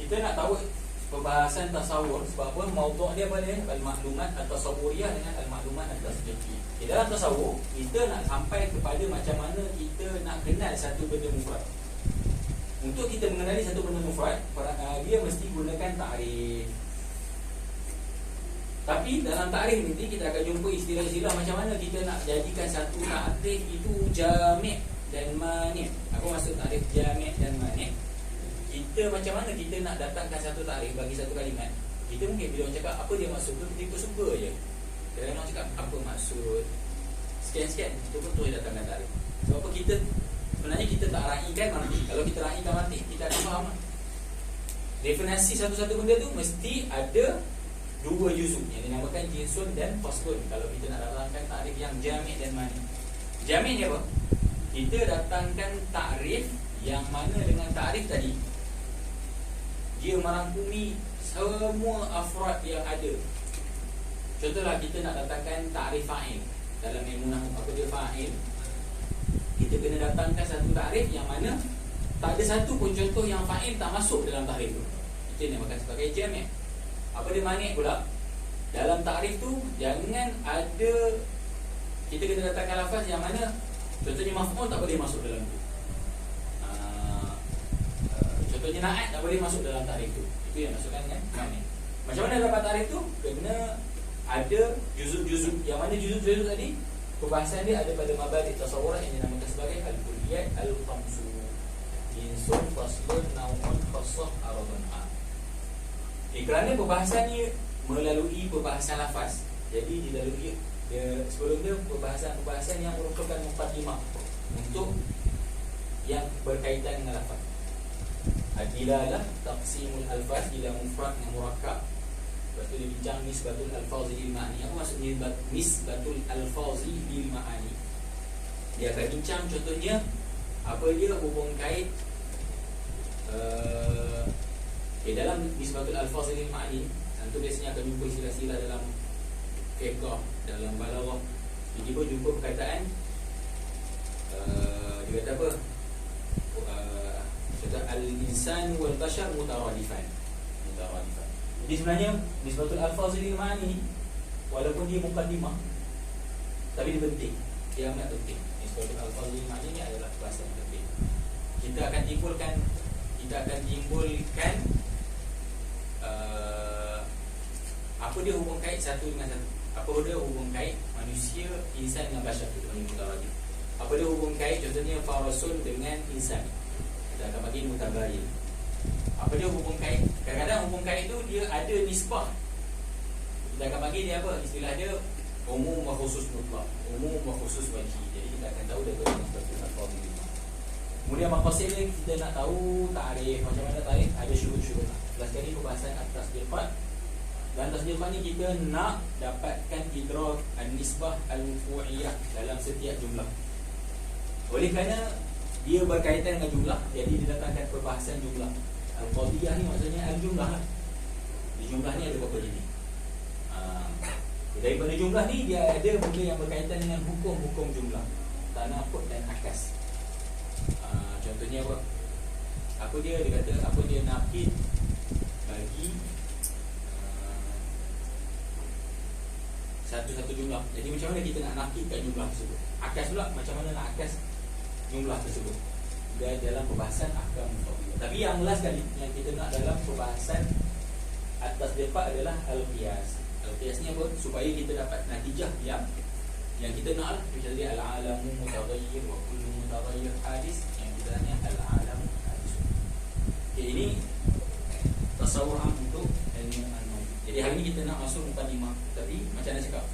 Kita nak tahu perbahasan tasawur sebab apa? Maudhu' dia apa dia? Al-maklumat at-tasawuriyah dengan al-maklumat at-tasdiqiyah. Di dalam tasawur kita nak sampai kepada macam mana kita nak kenal satu benda mufrad. Untuk kita mengenali satu benda mufrad, dia mesti gunakan ta'rif. Tapi dalam ta'rif nanti kita akan jumpa istilah-istilah macam mana kita nak jadikan satu ta'rif itu jami' dan mani'. Aku maksud ta'rif jami' dan mani'. Kita macam mana kita nak datangkan satu ta'rif bagi satu kalimat. Kita mungkin bila orang cakap apa dia maksud tu, kita suka je. Kadang-kadang orang cakap apa maksud, sekian-sekian, kita pun terus datangkan ta'rif. Sebab apa kita sebenarnya kita tak raikan mantik. Kalau kita raikan mantik, kita akan faham lah. Definisi satu-satu benda tu mesti ada dua juzuk yang dinamakan jinsun dan faslun. Kalau kita nak datangkan ta'rif yang jami' dan mani'. Jami' ni apa? Kita datangkan ta'rif yang mana dengan ta'rif tadi dia merangkumi semua afrad yang ada. Contohlah kita nak datangkan ta'rif fa'il. Dalam ilmu nahwu apa dia fa'il? Kita kena datangkan satu ta'rif yang mana tak ada satu pun contoh yang fa'il tak masuk dalam ta'rif tu. Kita namakan sebagai jami'. Apa dia mani' pula? Dalam ta'rif tu jangan ada, kita kena datangkan lafaz yang mana contohnya maf'ul tak boleh masuk dalam tu. Contohnya na'at tak boleh masuk dalam ta'rif tu. Itu yang masukkan kan mani'. Macam mana dapat ta'rif tu? Kena ada juzuk-juzuk. Yang mana juzuk-juzuk tadi perbahasan dia ada pada mabadi' tasawuran yang dinamakan sebagai al-kulliyat al-khamsu. Jinsun, faslun, nau'un, khassah, aradun am. Kerana perbahasan ni melalui perbahasan lafaz. Jadi dilalui sebelum dia perbahasan yang merupakan muqaddimah untuk yang berkaitan dengan lafaz. Adilalah taqsimul alfaz ila mufrad dan murakkab. Lepas tu dia bincang nisbatul alfazi bil ma'ani. Apa maksud nisbatul alfazi bil ma'ani? Dia akan bincang contohnya apa dia hubung kait dalam nisbatul alfazi bil ma'ani. Tentu biasanya akan jumpa istilah-istilah dalam fiqh, dalam balaghah. Tiba-tiba jumpa perkataan dia kata apa? Kata al-insan wal bashar mutaradifan. Jadi sebenarnya nisbatul alfaz lil ma'ani walaupun dia muqaddimah tapi dia penting. Dia amat penting. Nisbatul alfaz lil ma'ani ni adalah bahasa yang penting. Kita akan timbulkan apa dia hubung kait satu dengan satu. Apa dia hubung kait manusia, insan dengan bashar itu panggil mutaradif. Apa dia hubung kait contohnya farasun dengan insan. Kita akan bagi mutabayin. Apa dia hubung kait? Kadang-kadang hubung kait tu dia ada nisbah. Kita akan bagi dia apa? Istilah dia umum wa khusus mutlak, umum wa khusus wajhi. Jadi kita akan tahu daripada nisbatul alfaz lil ma'ani. Kemudian maqasid ni kita nak tahu tarikh, macam mana tarikh, ada syurut-syurut. Last kali pembahasan at-tasdiqat. Dan tasdiqat ni kita nak dapatkan idrak an-nisbah al-wuqu'iyah dalam setiap jumlah. Oleh kerana dia berkaitan dengan jumlah, jadi didatangkan perbahasan jumlah. Al-qadiyah ni maksudnya al-jumlah lah. Di jumlah ni ada berapa jenis. Daripada jumlah ni dia ada benda yang berkaitan dengan hukum-hukum jumlah, tanaqud dan akas. Contohnya apa? Dia kata apa dia naqid bagi satu-satu jumlah. Jadi macam mana kita nak naqidkan jumlah tersebut? Akas pula macam mana nak akas jumlah tersebut? Dia dalam perbahasan ahkam mutawwiyah. Tapi yang last kali yang kita nak dalam perbahasan at-tasdiqat adalah al-qiyas. Al-qiyas ni apa? Supaya kita dapat natijah yang kita nak lah. Misalnya al-alamu mutaghayyir wa kullu mutaghayyir hadis. Yang kita tanya al-alamu hadis. Okay, ini tasawwur untuk ilmu an-naum. Jadi hari ni kita nak masuk mukadimah. Tapi macam mana cakap,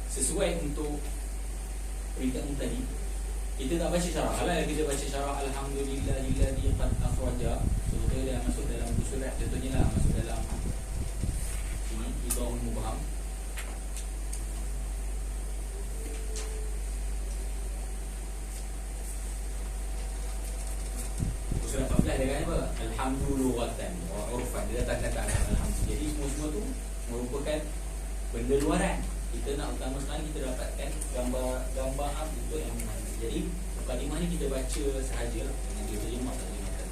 sesuai untuk perintah tadi, kita tak baca syarah. Kalau kita baca syarah alhamdulillahilladzi qad akhraja, sebetulnya dia masuk dalam surat, contohnya lah masuk dalam ini Idahul Mubham. Surat 14 dia kata apa? Alhamdulillahatan wa urfan. Dia datang kata alhamdulillah. Jadi semua tu merupakan benda luaran. Kita nak utama sekali kita dapatkan gambar bentuk yang mana. Jadi mukadimah ni kita baca sahaja dengan dia terjemah terjemahkan.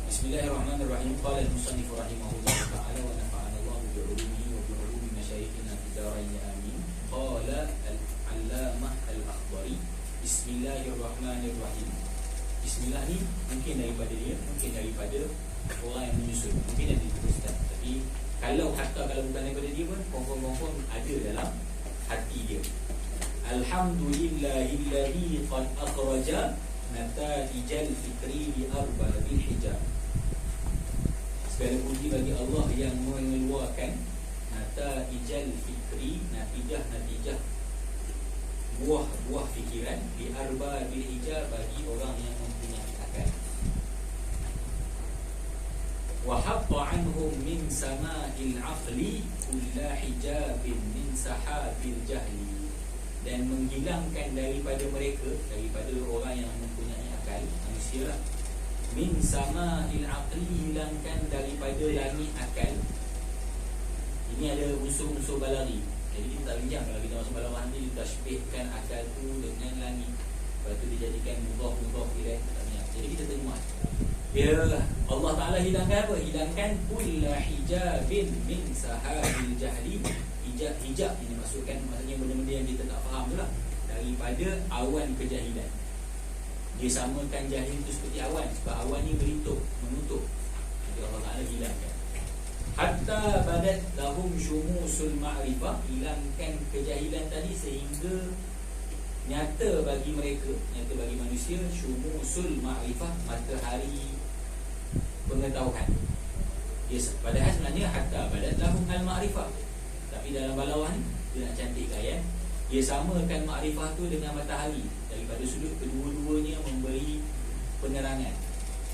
Bismillahirrahmanirrahim. Qala al-musannif rahimahullah ta'ala wa nafa'ana Allah bi 'ulumihi wa bi 'ulumi masyayikhina fi darain amin. Qala al-allamah al-akhdari. Bismillahirrahmanirrahim. Bismillah ni mungkin daripada dia, mungkin daripada orang yang menyusun, mungkin ada dituliskan. Tapi kalau bukan daripada dia pun confirm ada dalam hati dia. Alhamdulillahilladzi qad akhraja nata'ijal fikri bi arbabil hijab. Segala puji bagi Allah yang mengeluarkan nata'ijal fikri, natijah buah-buah fikiran di arbabil hijab bagi orang yang mempunyai akal. Wa hatta anhum min sama'il aqli kulla hijabin min sahabil jahli. Dan menghilangkan daripada mereka, daripada orang yang mempunyai akal, manusia lah, min sama'il aqli, hilangkan daripada langit akal. Ini ada unsur-unsur balaghi. Jadi kita tak bincang kalau kita masuk balagha nanti ditashbihkan akal tu dengan langit. Lepas tu dijadikan mudhaf ilaih. Jadi kita terima. Allah Ta'ala hilangkan apa? Hilangkan kulla hijabin min sahabil jahli. Hijab ini maksudnya benda-benda yang kita tak faham tu lah, daripada awan kejahilan. Dia samakan jahil itu seperti awan, sebab awan ni menutup. Jadi Allah Ta'ala hilangkan. Hatta badat lahum syumusul ma'rifah, hilangkan kejahilan tadi sehingga nyata bagi mereka, nyata bagi manusia, syumusul ma'rifah, matahari pengetahuan. Padahal sebenarnya hatta badat lahum al-ma'rifah, tapi dalam balawah ni dia nak cantikkan ya. Dia samakan ma'rifah tu dengan matahari, daripada sudut kedua-duanya memberi penerangan.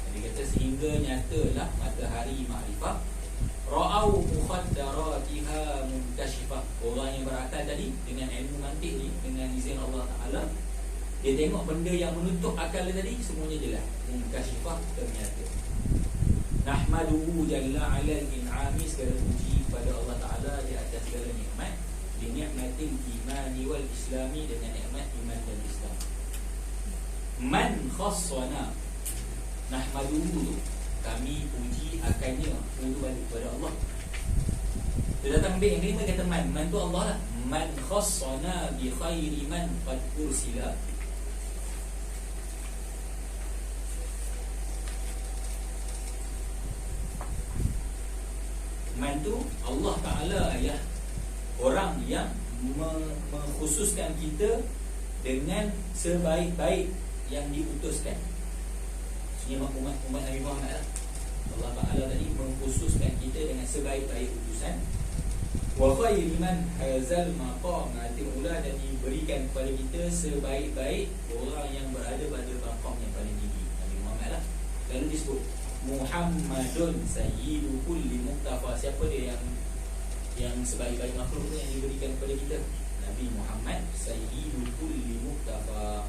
Jadi kata sehingga nyatalah matahari ma'rifah. Ra'au mukhaddaratiha munkashifah. Orang yang berakal tadi dengan ilmu mantik ni, dengan izin Allah Ta'ala, dia tengok benda yang menutup akal dia tadi semuanya jelas, munkashifah, ternyata. Nahmaduhu jalla ala al-in'ami, segala puji pada Allah Ta'ala di atas segala nikmat, di ni'matil imani wal islami, dengan nikmat iman dan Islam. Man khassana, nahmaduhu, kami puji akannya, itu balik kepada Allah. Dia datang ambil yang kelima, kata man tu Allah lah. Man khassana bi khairi man qad ursila. Man tu Allah Ta'ala ya, orang yang mengkhususkan kita dengan sebaik-baik yang diutuskan. Maksudnya umat Nabi Muhammad lah. Allah Ta'ala tadi mengkhususkan kita dengan sebaik-baik utusan. Wa khairi man hazal maqam, ula dan diberikan kepada kita sebaik-baik orang yang berada pada maqam yang paling tinggi, Nabi Muhammad lah. Lalu disebut Muhammadun sayyidu kulli muqtafa. Siapa dia yang sebaik-baik makhluk yang diberikan kepada kita? Nabi Muhammad sayyidu kulli muqtafa,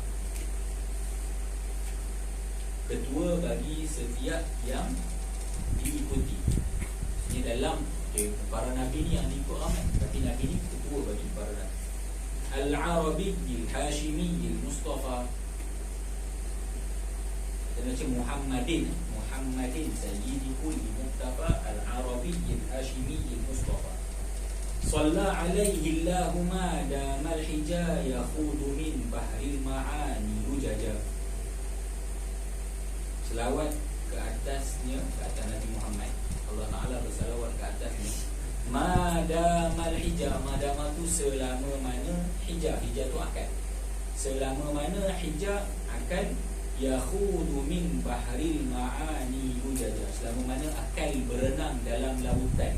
ketua bagi setiap yang diikuti. Ini dalam para nabi ni yang diikut ramai, tapi nabi ni ketua bagi para nabi. Al-Arabi Al-Hashimi Al-Mustafa. Kita baca Muhammadin sayyidi kulli muqtafa Al-Arabi Al-Hashimi Al-Mustafa. Salla alaihi Allahumma damal hija yakhudu min bahril ma'ani ujaja. Selawat ke atasnya, ke atas Nabi Muhammad, Allah Ta'ala bersalawat ke atasnya. Madamal hijab, madama tu selama mana hijab, hijab tu akan, selama mana hijab akan, yakhudu min bahril ma'ani ujaja, selama mana akal berenang dalam lautan.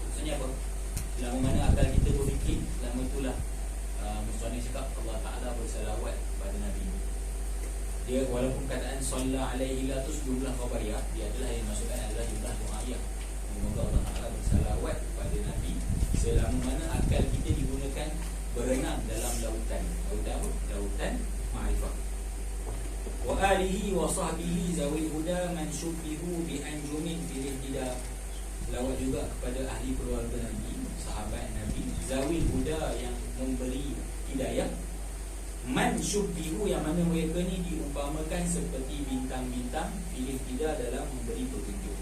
Maksudnya apa? Selama mana akal kita berfikir, selama itulah Muslim cakap Allah Ta'ala bersalawat pada Nabi. Dia walaupun kataan sallallahu alaihi la tu jumlah khabariyah, dia adalah yang dimaksudkan adalah jumlah doaiyah. Semoga Allah Ta'ala bersalawat pada Nabi selama mana akal kita digunakan berenang dalam lautan. Lautan apa? Lautan ma'rifah. Wa alihi wa sahbihi zawil huda man syubbihu bi anjumin fil ihtida. Selawat juga kepada ahli keluarga Nabi, sahabat Nabi, zawil huda yang memberi hidayah, man syubbihu yang mana mereka ni diumpamakan seperti bintang-bintang fil ihtida dalam memberi petunjuk.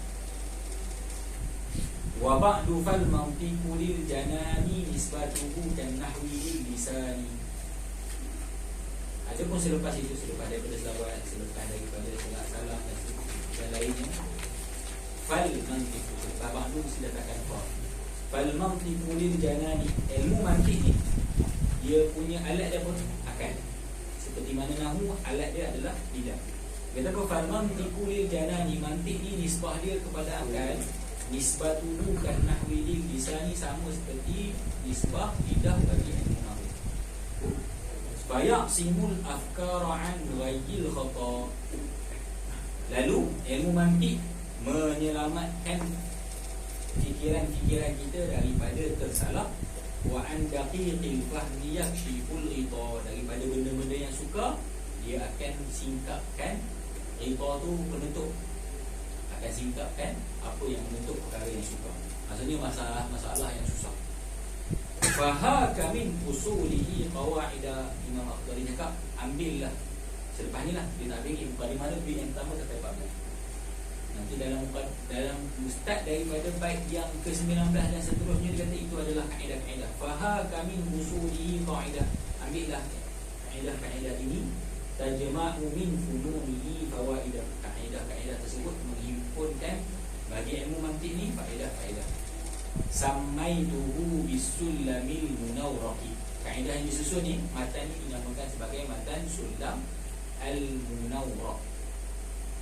Wa ba'du fal mantiqu lil janani nisbatuhu kan nahwi lil lisani. Adapun selepas itu, selepas daripada selawat, selepas daripada salat salam dan lainnya, fal mantiqu, selepas ba'du silakan fa. Fal mantiqu lil janani, ilmu mantiq ni dia punya alat dia pun akal. Seperti mana nahwu, alat dia adalah lidah. Kata apa? Fal mantiqu lil janani, mantiq ni nisbah dia kepada akal. Nisbatuhu kan nahwi lil lisani, sama seperti nisbah lidah bagi ilmu nahwu. Supaya simul afkara an ghayyil khata. Lalu ilmu mantiq menyelamatkan fikiran-fikiran kita daripada tersalah. Wa an daqiqil fahmi yakshiful ghita, daripada benda-benda yang suka dia akan singkapkan. Ghita tu penutup, akan singkapkan apa yang menutup perkara yang suka. Maksudnya masalah yang susah. Fahaka min usulihi qawaida. Imam Al-Qadhi cakap, ambillah selepas ni lah, dia tak bagi mukadimah lebih yang pertama sampai 14. Nanti dalam mustad daripada bait yang ke-19 dan seterusnya dia kata itu adalah kaedah-kaedah. Fahaka min usulihi qawaida, ambillah kaedah-kaedah ini, tajma'u min funumihi fawaidah. Kaedah-kaedah tersebut menghimpunkan bagi ilmu mantiq ni faedah-faedah. Samaituhu bisullamil munawraqi. Kaedah yang disusun ni, matan ni dinamakan sebagai matan Sulam al-Munawraq,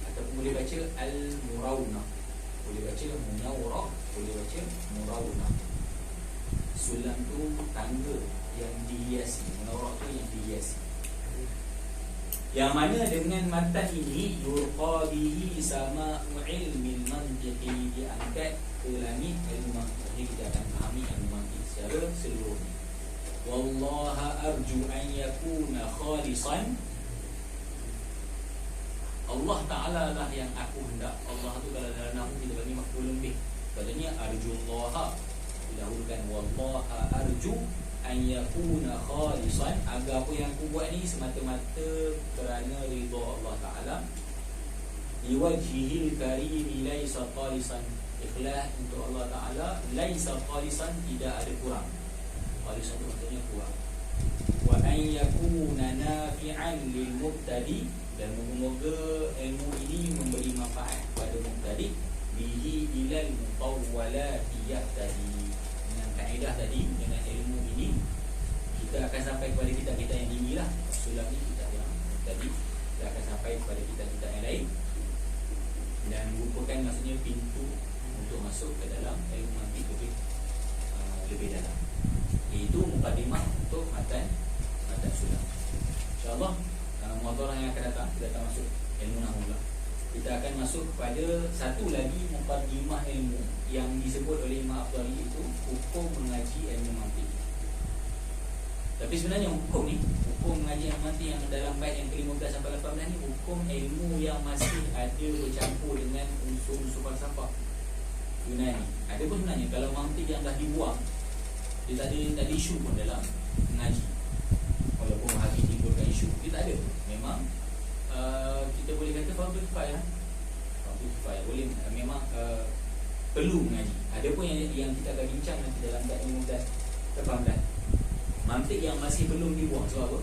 ataupun boleh baca al-Murawna, boleh baca Munawraq, boleh baca Murawna. Sulam tu tangga yang dihiasi, Munawraq tu yang dihiasi. Yang mana dengan matan ini yurqa bihi sama'u ilmil mantiqi, diangkat ke langit ilmu mantiq. Jadi kita akan fahami ilmu mantiq secara seluruhnya. Wallaha arju an yakuna khalisan. Allah Ta'ala lah yang aku hendak. Allah tu kalau dalam nahwu kita bagi maf'ulun bih, padanya arjullaha, didahulukan wallaha arju an yakuna khalisan, agar apa yang aku buat ni semata-mata kerana ridha Allah Ta'ala. Liwajhihil karimi laisa khalisan, ikhlas untuk Allah Ta'ala. Laisa khalisan, tidak ada kurang. Khalisan itu maksudnya kurang. Wa an yakuna nafi'an lil mubtadi, dan moga-moga ilmu ini memberi manfaat pada mubtadi. Bihi ilal mutawwalati yahtadi, dengan kaedah tadi, dengan ilmu ini kita akan sampai kepada kita yang tinggi lah. Sulam ni kita yang tadi, kita akan sampai kepada kita yang lain, dan merupakan maksudnya pintu untuk masuk ke dalam ilmu mantiq lebih InsyaAllah muhadharah yang akan datang kita akan masuk ilmu nahwu pula. Kita akan masuk kepada satu lagi muqaddimah ilmu yang disebut oleh Imam Afdali, itu hukum mengaji ilmu mantiq. Tapi sebenarnya hukum ni, hukum mengaji ilmu mantiq yang dalam bait yang ke-15 sampai 18 ni, hukum ilmu yang masih ada bercampur dengan unsur-unsur falsafah Yunani. Ada pun sebenarnya kalau mantiq yang dah dibuang, dia tak ada isu pun dalam mengaji. Walaupun Wahabi timbulkan isu, dia tak ada. Memang kita boleh kata fardu kifayah. Fardu kifayah boleh, memang perlu mengaji. Ada pun yang kita akan bincang nanti dalam bab 15 18. Mantik yang masih belum dibuang. Sebab apa?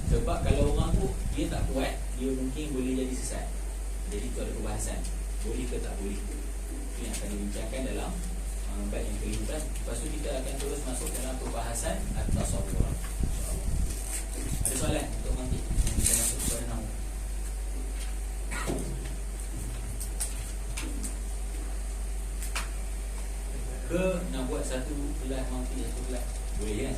Sebab kalau orang tu dia tak kuat, dia mungkin boleh jadi sesat. Jadi itu ada perbahasan, boleh ke tak boleh. Itu yang akan dibincangkan dalam bab yang ke-15. Lepas tu kita akan terus masuk dalam perbahasan at-tasawwur. Ada soalan untuk mantik? Kita masuk kepada nahwu. Ke nak buat satu kelas mantik, satu kelas? Boleh kan?